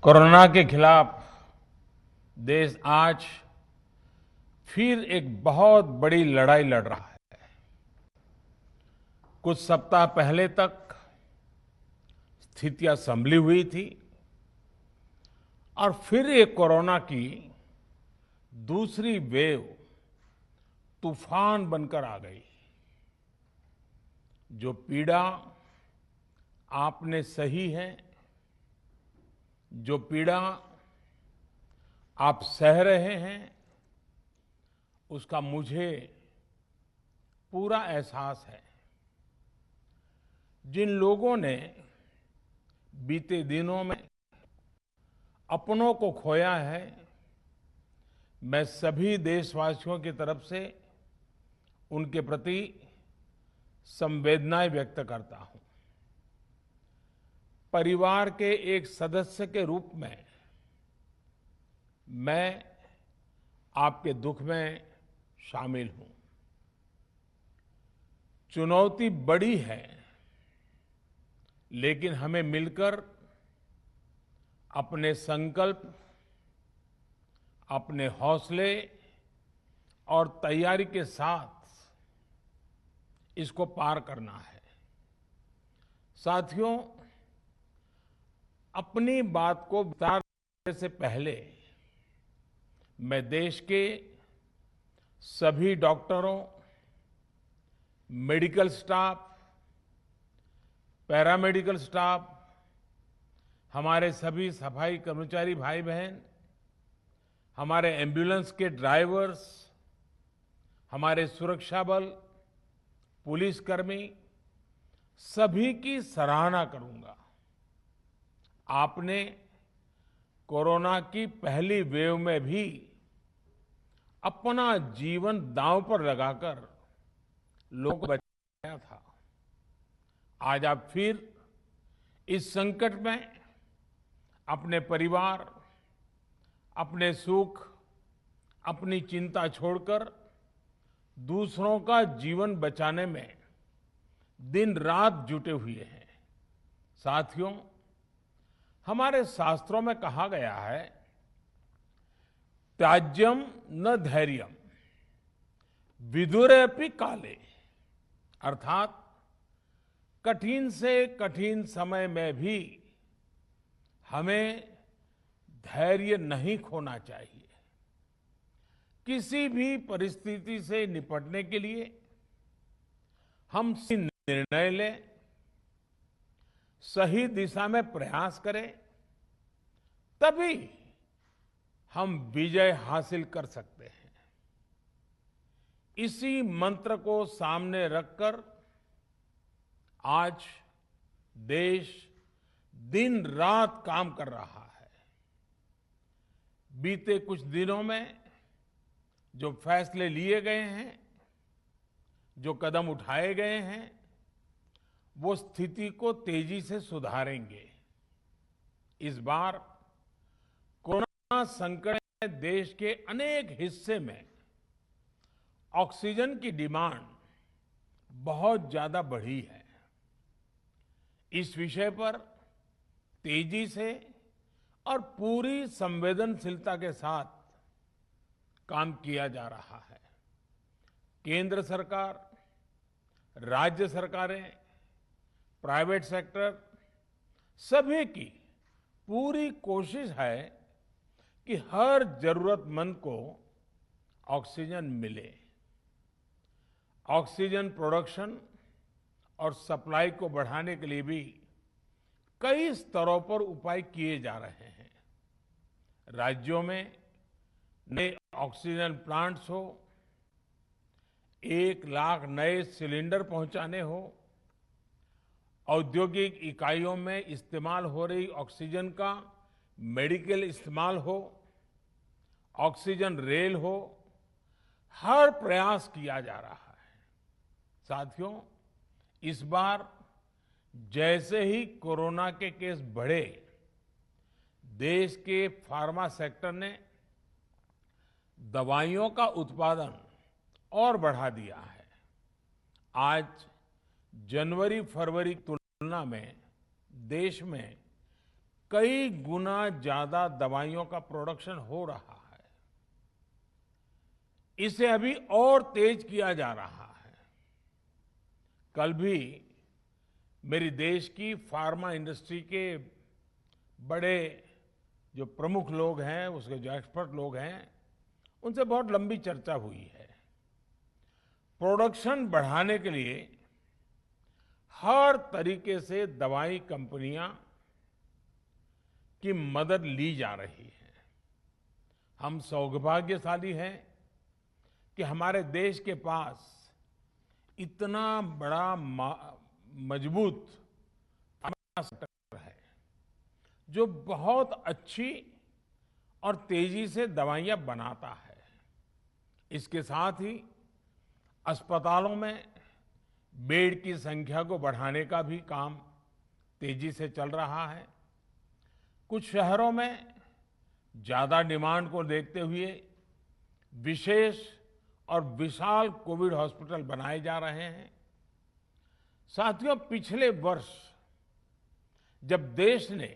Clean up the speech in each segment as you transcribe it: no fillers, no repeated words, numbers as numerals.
Corona के खिलाफ देश आज फिर एक बहुत बड़ी लड़ाई लड़ रहा है। कुछ सप्ताह पहले तक स्थितियां संभली हुई थी और फिर ये कोरोना की दूसरी वेव तूफान बनकर आ गई। जो पीड़ा आपने सही है, जो पीड़ा आप सह रहे हैं, उसका मुझे पूरा एहसास है। जिन लोगों ने बीते दिनों में अपनों को खोया है, मैं सभी देशवासियों की तरफ से उनके प्रति संवेदनाएं व्यक्त करता हूं। परिवार के एक सदस्य के रूप में मैं आपके दुख में शामिल हूं। चुनौती बड़ी है, लेकिन हमें मिलकर अपने संकल्प, अपने हौसले और तैयारी के साथ इसको पार करना है। साथियों, अपनी बात को बताने से पहले मैं देश के सभी डॉक्टरों, मेडिकल स्टाफ, पैरामेडिकल स्टाफ, हमारे सभी सफाई कर्मचारी भाई बहन, हमारे एम्बुलेंस के ड्राइवर्स, हमारे सुरक्षा बल, पुलिसकर्मी, सभी की सराहना करूंगा। आपने कोरोना की पहली वेव में भी अपना जीवन दांव पर लगाकर लोगों को बचाया था। आज आप फिर इस संकट में अपने परिवार, अपने सुख, अपनी चिंता छोड़कर दूसरों का जीवन बचाने में दिन रात जुटे हुए हैं। साथियों, हमारे शास्त्रों में कहा गया है, त्याज्यम न धैर्यम विदुरेऽपि काले, अर्थात कठिन से कठिन समय में भी हमें धैर्य नहीं खोना चाहिए। किसी भी परिस्थिति से निपटने के लिए हम सही निर्णय लें, सही दिशा में प्रयास करें, तभी हम विजय हासिल कर सकते हैं। इसी मंत्र को सामने रखकर आज देश दिन रात काम कर रहा है। बीते कुछ दिनों में जो फैसले लिए गए हैं, जो कदम उठाए गए हैं, वो स्थिति को तेजी से सुधारेंगे। इस बार कोरोना संकट ने देश के अनेक हिस्से में ऑक्सीजन की डिमांड बहुत ज्यादा बढ़ी है। इस विषय पर तेजी से और पूरी संवेदनशीलता के साथ काम किया जा रहा है। केंद्र सरकार, राज्य सरकारें, प्राइवेट सेक्टर, सभी की पूरी कोशिश है कि हर जरूरतमंद को ऑक्सीजन मिले। ऑक्सीजन प्रोडक्शन और सप्लाई को बढ़ाने के लिए भी कई स्तरों पर उपाय किए जा रहे हैं। राज्यों में नए ऑक्सीजन प्लांट्स हो, 1 लाख नए सिलेंडर पहुंचाने हो, औद्योगिक इकाइयों में इस्तेमाल हो रही ऑक्सीजन का मेडिकल इस्तेमाल हो, ऑक्सीजन रेल हो, हर प्रयास किया जा रहा है। साथियों, इस बार जैसे ही कोरोना के केस बढ़े, देश के फार्मा सेक्टर ने दवाइयों का उत्पादन और बढ़ा दिया है। आज जनवरी फरवरी की तुलना में देश में कई गुना ज्यादा दवाइयों का प्रोडक्शन हो रहा है। इसे अभी और तेज किया जा रहा है। कल भी मेरी देश की फार्मा इंडस्ट्री के बड़े जो प्रमुख लोग हैं, उसके जो एक्सपर्ट लोग हैं, उनसे बहुत लंबी चर्चा हुई है। प्रोडक्शन बढ़ाने के लिए हर तरीके से दवाई कंपनियां की मदद ली जा रही है। हम सौभाग्यशाली हैं कि हमारे देश के पास इतना बड़ा मजबूत फार्मा सेक्टर है जो बहुत अच्छी और तेजी से दवाइयां बनाता है। इसके साथ ही अस्पतालों में बेड की संख्या को बढ़ाने का भी काम तेजी से चल रहा है। कुछ शहरों में ज्यादा डिमांड को देखते हुए विशेष और विशाल कोविड हॉस्पिटल बनाए जा रहे हैं। साथियों, पिछले वर्ष जब देश ने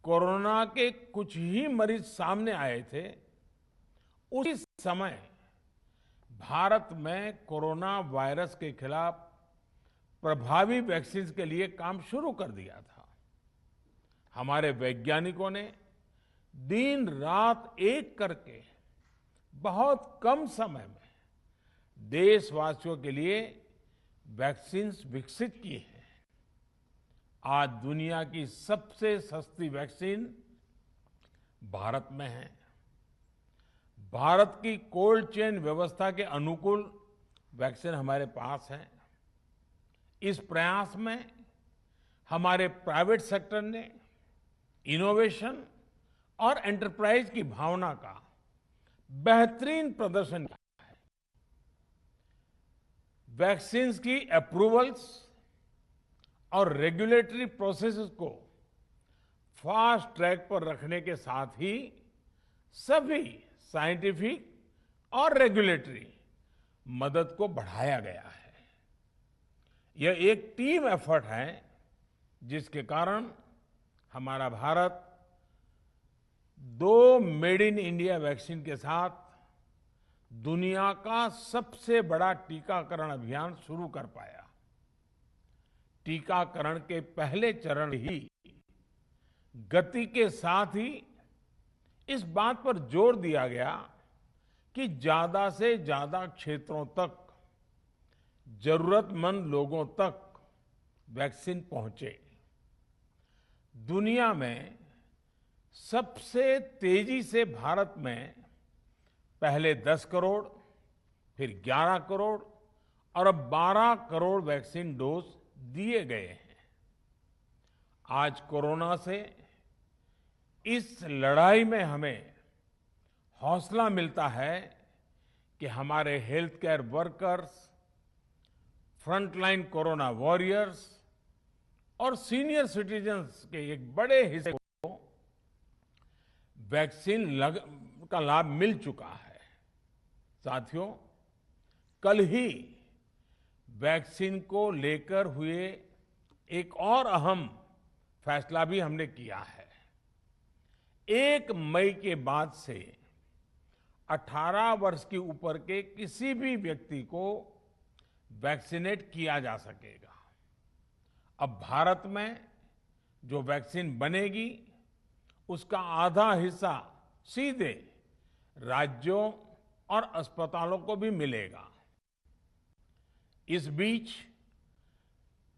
कोरोना के कुछ ही मरीज सामने आए थे, उसी समय भारत में कोरोना वायरस के खिलाफ प्रभावी वैक्सीन के लिए काम शुरू कर दिया था। हमारे वैज्ञानिकों ने दिन रात एक करके बहुत कम समय में देशवासियों के लिए वैक्सीन विकसित की है। आज दुनिया की सबसे सस्ती वैक्सीन भारत में है। भारत की कोल्ड चेन व्यवस्था के अनुकूल वैक्सीन हमारे पास है। इस प्रयास में हमारे प्राइवेट सेक्टर ने इनोवेशन और एंटरप्राइज की भावना का बेहतरीन प्रदर्शन किया है। वैक्सीन्स की अप्रूवल्स और रेगुलेटरी प्रोसेसेस को फास्ट ट्रैक पर रखने के साथ ही सभी साइंटिफिक और रेगुलेटरी मदद को बढ़ाया गया है। यह एक टीम एफर्ट है जिसके कारण हमारा Bharat 2 made in India vaccine के साथ दुनिया का सबसे बड़ा टीकाकरण अभियान शुरू कर पाया। टीकाकरण के पहले चरण ही गति के साथ ही इस बात पर जोर दिया गया कि ज्यादा से ज्यादा क्षेत्रों तक, जरूरतमंद लोगों तक वैक्सीन पहुंचे। दुनिया में सबसे तेजी से भारत में पहले 10 करोड़, फिर 11 करोड़ और अब 12 करोड़ वैक्सीन डोज दिए गए हैं। आज कोरोना से इस लड़ाई में हमें हौसला मिलता है कि हमारे health care workers, frontline corona warriors और सीनियर सिटीजन्स के एक बड़े हिस्से को वैक्सीन का लाभ मिल चुका है। साथियों, कल ही वैक्सीन को लेकर हुए एक और अहम फैसला भी हमने किया है। 1 मई के बाद से 18 वर्ष के ऊपर के किसी भी व्यक्ति को वैक्सीनेट किया जा सकेगा। अब भारत में जो वैक्सीन बनेगी उसका आधा हिस्सा सीधे राज्यों और अस्पतालों को भी मिलेगा। इस बीच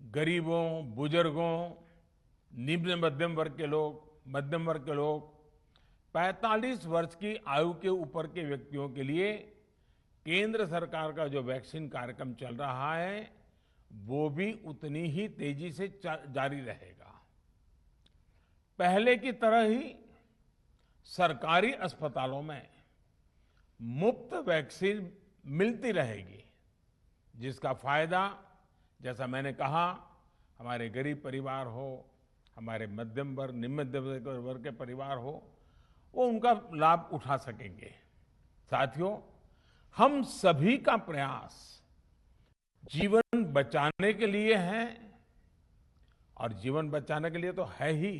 गरीबों, बुजुर्गों, निम्न मध्यम वर्ग के लोग 45 वर्ष की आयु के ऊपर के व्यक्तियों के लिए केंद्र सरकार का जो वैक्सीन कार्यक्रम चल रहा है वो भी उतनी ही तेजी से जारी रहेगा। पहले की तरह ही सरकारी अस्पतालों में मुफ्त वैक्सीन मिलती रहेगी, जिसका फायदा, जैसा मैंने कहा, हमारे गरीब परिवार हो, हमारे मध्यम वर्ग, निम्न मध्यम वर्ग के परिवार हो, वो उनका लाभ उठा सकेंगे। साथियों, हम सभी का प्रयास जीवन बचाने के लिए है और जीवन बचाने के लिए तो है ही,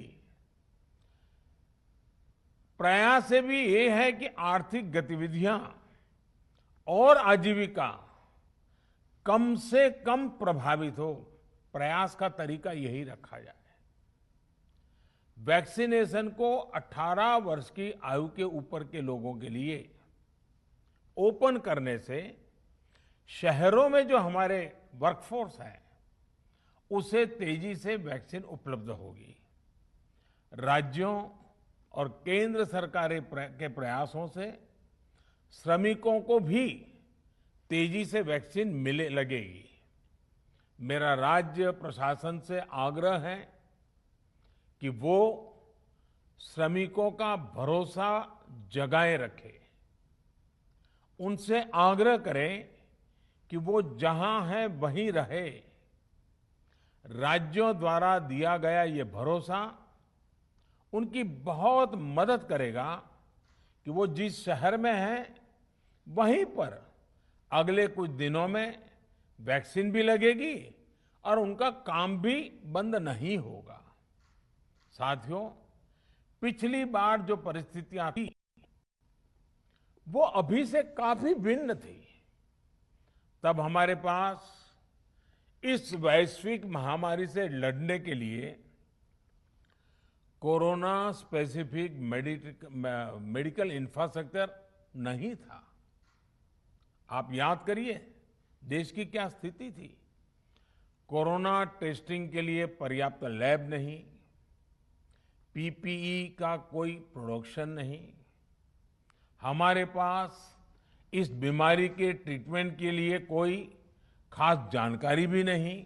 प्रयास से भी ये है कि आर्थिक गतिविधियां और आजीविका कम से कम प्रभावित हो। प्रयास का तरीका यही रखा जाए। वैक्सीनेशन को 18 वर्ष की आयु के ऊपर के लोगों के लिए ओपन करने से शहरों में जो हमारे वर्कफोर्स है उसे तेजी से वैक्सीन उपलब्ध होगी। राज्यों और केंद्र सरकार के प्रयासों से श्रमिकों को भी तेजी से वैक्सीन मिले लगेगी। मेरा राज्य प्रशासन से आग्रह है कि वो श्रमिकों का भरोसा जगाए रखे। उनसे आग्रह करें कि वो जहां है वहीं रहे। राज्यों द्वारा दिया गया ये भरोसा उनकी बहुत मदद करेगा कि वो जिस शहर में हैं वहीं पर अगले कुछ दिनों में वैक्सीन भी लगेगी और उनका काम भी बंद नहीं होगा। साथियों, पिछली बार जो परिस्थितियां थी वो अभी से काफी भिन्न थी। तब हमारे पास इस वैश्विक महामारी से लड़ने के लिए कोरोना स्पेसिफिक मेडिकल इंफ्रास्ट्रक्चर नहीं था। आप याद करिए देश की क्या स्थिति थी। कोरोना टेस्टिंग के लिए पर्याप्त लैब नहीं, पीपीई का कोई प्रोडक्शन नहीं, हमारे पास इस बीमारी के ट्रीटमेंट के लिए कोई खास जानकारी भी नहीं।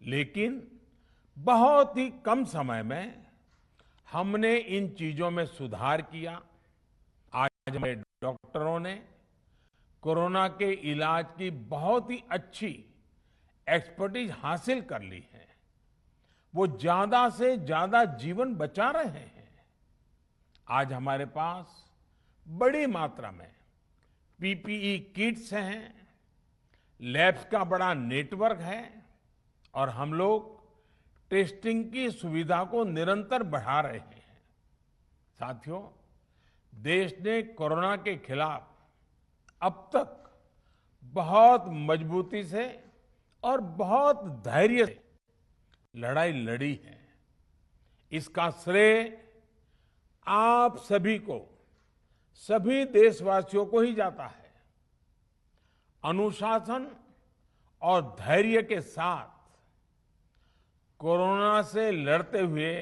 लेकिन बहुत ही कम समय में हमने इन चीजों में सुधार किया। आज हमारे डॉक्टरों ने कोरोना के इलाज की बहुत ही अच्छी एक्सपर्टीज हासिल कर ली है। वो ज्यादा से ज्यादा जीवन बचा रहे हैं। आज हमारे पास बड़ी मात्रा में पीपीई किट्स हैं, लैब्स का बड़ा नेटवर्क है और हम लोग टेस्टिंग की सुविधा को निरंतर बढ़ा रहे हैं। साथियों, देश ने कोरोना के खिलाफ अब तक बहुत मजबूती से और बहुत धैर्य से लड़ाई लड़ी है। इसका श्रेय आप सभी को, सभी देशवासियों को ही जाता है। अनुशासन और धैर्य के साथ कोरोना से लड़ते हुए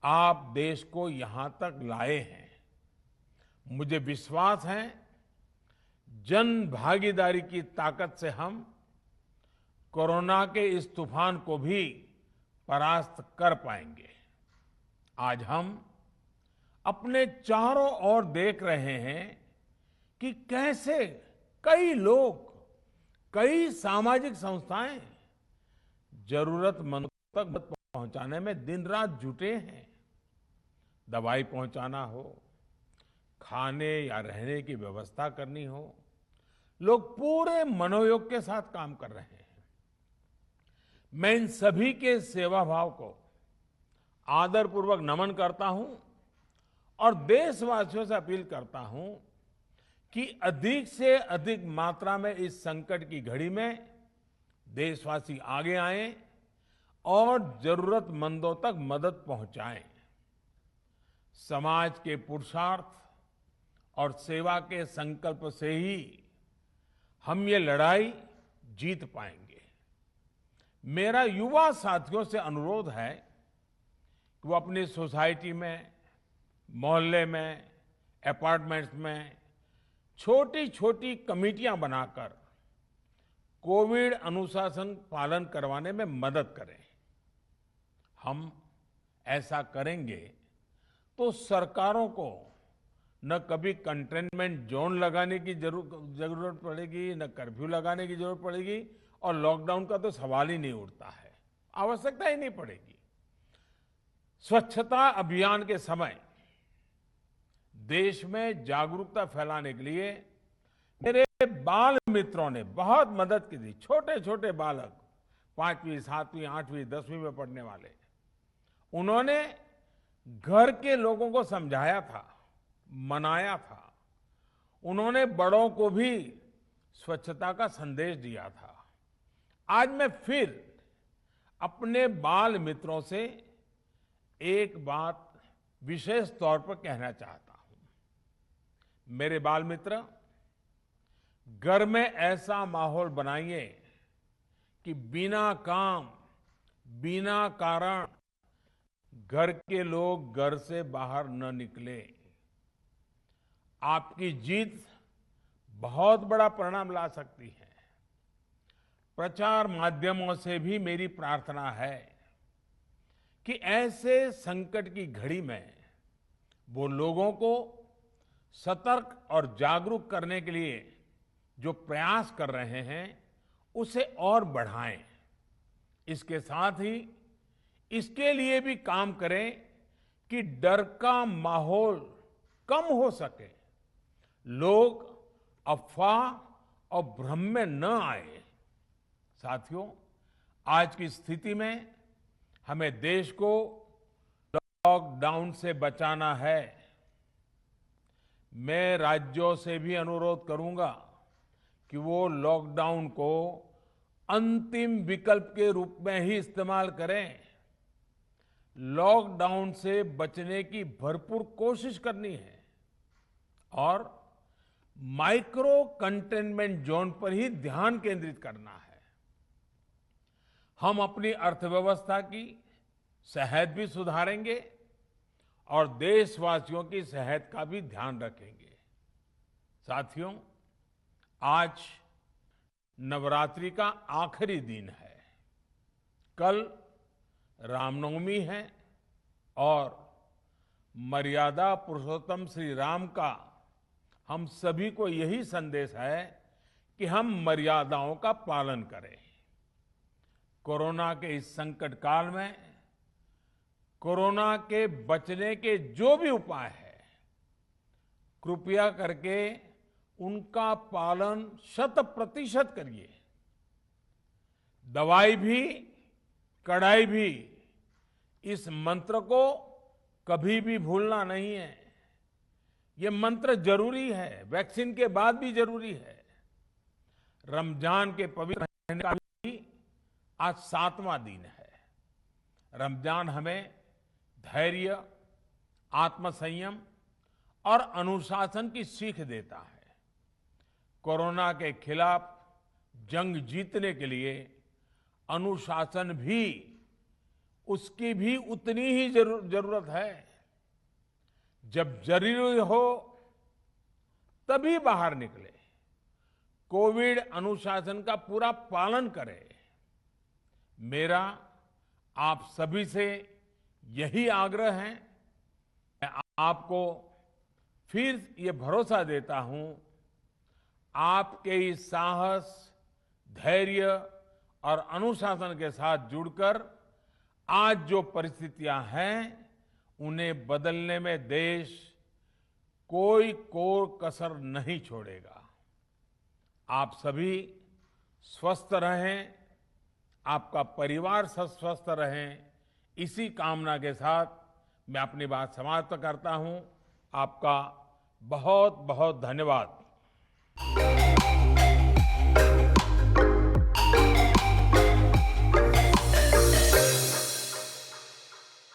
आप देश को यहां तक लाए हैं। मुझे विश्वास है जन भागीदारी की ताकत से हम कोरोना के इस तूफान को भी परास्त कर पाएंगे। आज हम अपने चारों ओर देख रहे हैं कि कैसे कई लोग, कई सामाजिक संस्थाएं जरूरतमंदों तक मदद पहुंचाने में दिन रात जुटे हैं। दवाई पहुंचाना हो, खाने या रहने की व्यवस्था करनी हो, लोग पूरे मनोयोग के साथ काम कर रहे हैं। मैं इन सभी के सेवा भाव को आदरपूर्वक नमन करता हूं और देशवासियों से अपील करता हूं कि अधिक से अधिक मात्रा में इस संकट की घड़ी में देशवासी आगे आएं और जरूरतमंदों तक मदद पहुंचाएं। समाज के पुरुषार्थ और सेवा के संकल्प से ही हम ये लड़ाई जीत पाएंगे। मेरा युवा साथियों से अनुरोध है कि वो अपनी सोसाइटी में, मोहल्ले में, अपार्टमेंट्स में छोटी छोटी कमेटियां बनाकर कोविड अनुशासन पालन करवाने में मदद करें। हम ऐसा करेंगे तो सरकारों को न कभी कंटेनमेंट जोन लगाने की जरूरत पड़ेगी, न कर्फ्यू लगाने की जरूरत पड़ेगी और लॉकडाउन का तो सवाल ही नहीं उठता है, आवश्यकता ही नहीं पड़ेगी। स्वच्छता अभियान के समय देश में जागरूकता फैलाने के लिए मेरे बाल मित्रों ने बहुत मदद की थी। छोटे छोटे बालक 5वीं, 7वीं, 8वीं, 10वीं में पढ़ने वाले, उन्होंने घर के लोगों को समझाया था, मनाया था। उन्होंने बड़ों को भी स्वच्छता का संदेश दिया था। आज मैं फिर अपने बाल मित्रों से एक बात विशेष तौर पर कहना चाहता हूं। मेरे बाल मित्र, घर में ऐसा माहौल बनाइए कि बिना काम, बिना कारण घर के लोग घर से बाहर न निकले। आपकी जीत बहुत बड़ा परिणाम ला सकती है। प्रचार माध्यमों से भी मेरी प्रार्थना है कि ऐसे संकट की घड़ी में वो लोगों को सतर्क और जागरूक करने के लिए जो प्रयास कर रहे हैं उसे और बढ़ाएं। इसके साथ ही इसके लिए भी काम करें कि डर का माहौल कम हो सके, लोग अफवाह और भ्रम में न आए। साथियों, आज की स्थिति में हमें देश को लॉकडाउन से बचाना है। मैं राज्यों से भी अनुरोध करूंगा कि वो लॉकडाउन को अंतिम विकल्प के रूप में ही इस्तेमाल करें। लॉकडाउन से बचने की भरपूर कोशिश करनी है और माइक्रो कंटेनमेंट जोन पर ही ध्यान केंद्रित करना है। हम अपनी अर्थव्यवस्था की सेहत भी सुधारेंगे और देशवासियों की सेहत का भी ध्यान रखेंगे। साथियों, आज नवरात्रि का आखिरी दिन है। कल रामनवमी है और मर्यादा पुरुषोत्तम श्री राम का हम सभी को यही संदेश है कि हम मर्यादाओं का पालन करें। कोरोना के इस संकट काल में कोरोना के बचने के जो भी उपाय है, कृपया करके उनका पालन 100% करिए। दवाई भी, कड़ाई भी, इस मंत्र को कभी भी भूलना नहीं है। ये मंत्र जरूरी है, वैक्सीन के बाद भी जरूरी है। रमजान के पवित्र महीने का भी आज 7वां दिन है। रमजान हमें धैर्य, आत्मसंयम और अनुशासन की सीख देता है। कोरोना के खिलाफ जंग जीतने के लिए अनुशासन भी, उसकी भी उतनी ही जरूरत है। जब जरूरी हो तभी बाहर निकले। कोविड अनुशासन का पूरा पालन करें। मेरा आप सभी से यही आग्रह है। मैं आपको फिर ये भरोसा देता हूं, आपके इस साहस, धैर्य और अनुशासन के साथ जुड़कर आज जो परिस्थितियां हैं उन्हें बदलने में देश कोई कोर कसर नहीं छोड़ेगा। आप सभी स्वस्थ रहें, आपका परिवार स्वस्थ रहे, इसी कामना के साथ मैं अपनी बात समाप्त करता हूं। आपका बहुत बहुत धन्यवाद।